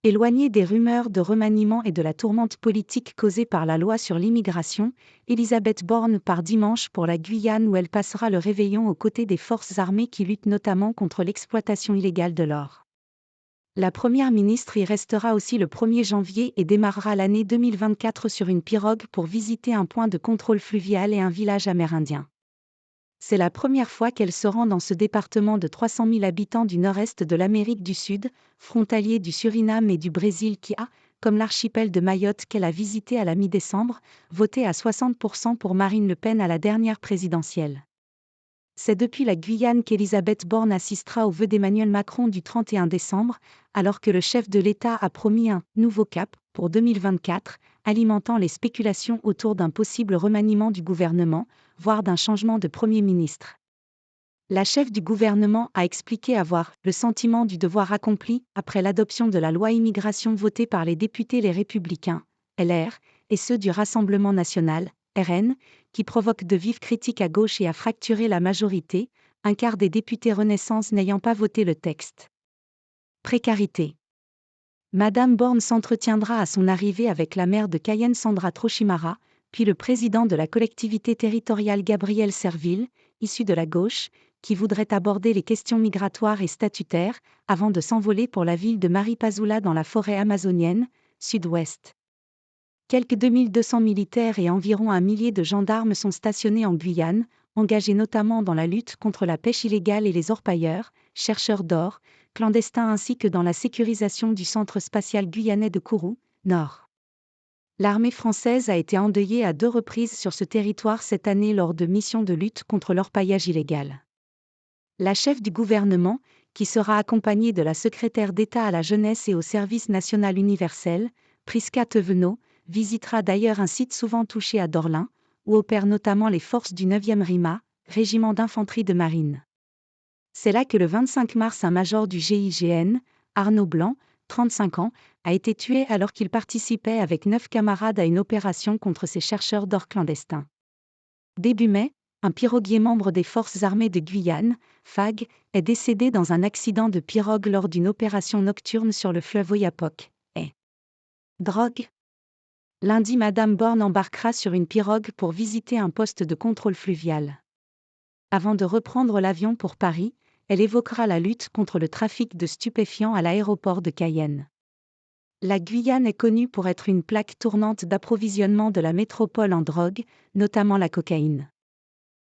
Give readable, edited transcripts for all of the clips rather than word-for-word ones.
Éloignée des rumeurs de remaniement et de la tourmente politique causée par la loi sur l'immigration, Elisabeth Borne part dimanche pour la Guyane où elle passera le réveillon aux côtés des forces armées qui luttent notamment contre l'exploitation illégale de l'or. La Première ministre y restera aussi le 1er janvier et démarrera l'année 2024 sur une pirogue pour visiter un point de contrôle fluvial et un village amérindien. C'est la première fois qu'elle se rend dans ce département de 300 000 habitants du nord-est de l'Amérique du Sud, frontalier du Suriname et du Brésil qui a, comme l'archipel de Mayotte qu'elle a visité à la mi-décembre, voté à 60% pour Marine Le Pen à la dernière présidentielle. C'est depuis la Guyane qu'Elisabeth Borne assistera aux vœux d'Emmanuel Macron du 31 décembre, alors que le chef de l'État a promis un « nouveau cap » pour 2024, alimentant les spéculations autour d'un possible remaniement du gouvernement, voire d'un changement de Premier ministre. La chef du gouvernement a expliqué avoir « le sentiment du devoir accompli » après l'adoption de la loi immigration votée par les députés Les Républicains, LR, et ceux du Rassemblement national, RN, qui provoque de vives critiques à gauche et a fracturé la majorité, un quart des députés Renaissance n'ayant pas voté le texte. Précarité. Madame Borne s'entretiendra à son arrivée avec la maire de Cayenne Sandra Trochimara, puis le président de la collectivité territoriale Gabriel Serville, issu de la gauche, qui voudrait aborder les questions migratoires et statutaires, avant de s'envoler pour la ville de Maripasoula dans la forêt amazonienne, sud-ouest. Quelques 2200 militaires et environ 1 millier de gendarmes sont stationnés en Guyane, engagés notamment dans la lutte contre la pêche illégale et les orpailleurs, chercheurs d'or, clandestins ainsi que dans la sécurisation du centre spatial guyanais de Kourou, Nord. L'armée française a été endeuillée à 2 reprises sur ce territoire cette année lors de missions de lutte contre l'orpaillage illégal. La chef du gouvernement, qui sera accompagnée de la secrétaire d'État à la jeunesse et au service national universel, Prisca Thévenot, visitera d'ailleurs un site souvent touché à Dorlin, où opèrent notamment les forces du 9e RIMA, régiment d'infanterie de marine. C'est là que le 25 mars un major du GIGN, Arnaud Blanc, 35 ans, a été tué alors qu'il participait avec 9 camarades à une opération contre ces chercheurs d'or clandestins. Début mai, un piroguier membre des forces armées de Guyane, FAG, est décédé dans un accident de pirogue lors d'une opération nocturne sur le fleuve Oyapock. Drogue. Lundi, Madame Borne embarquera sur une pirogue pour visiter un poste de contrôle fluvial. Avant de reprendre l'avion pour Paris, elle évoquera la lutte contre le trafic de stupéfiants à l'aéroport de Cayenne. La Guyane est connue pour être une plaque tournante d'approvisionnement de la métropole en drogue, notamment la cocaïne.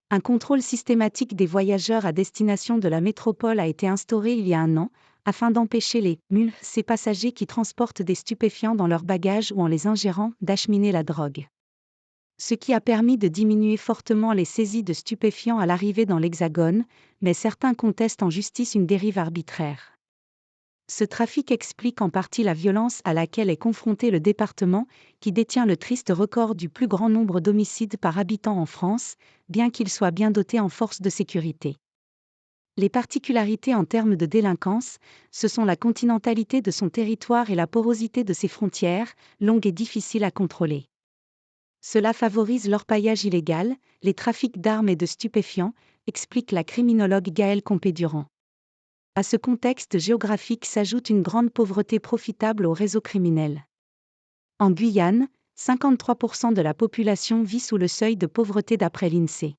Un contrôle systématique des voyageurs à destination de la métropole a été instauré il y a 1 an, afin d'empêcher les mules, ces passagers qui transportent des stupéfiants dans leurs bagages ou en les ingérant, d'acheminer la drogue. Ce qui a permis de diminuer fortement les saisies de stupéfiants à l'arrivée dans l'Hexagone, mais certains contestent en justice une dérive arbitraire. Ce trafic explique en partie la violence à laquelle est confronté le département, qui détient le triste record du plus grand nombre d'homicides par habitant en France, bien qu'il soit bien doté en forces de sécurité. Les particularités en termes de délinquance, ce sont la continentalité de son territoire et la porosité de ses frontières, longues et difficiles à contrôler. Cela favorise l'orpaillage illégal, les trafics d'armes et de stupéfiants, explique la criminologue Gaëlle Compé-Durand. À ce contexte géographique s'ajoute une grande pauvreté profitable aux réseaux criminels. En Guyane, 53% de la population vit sous le seuil de pauvreté d'après l'INSEE.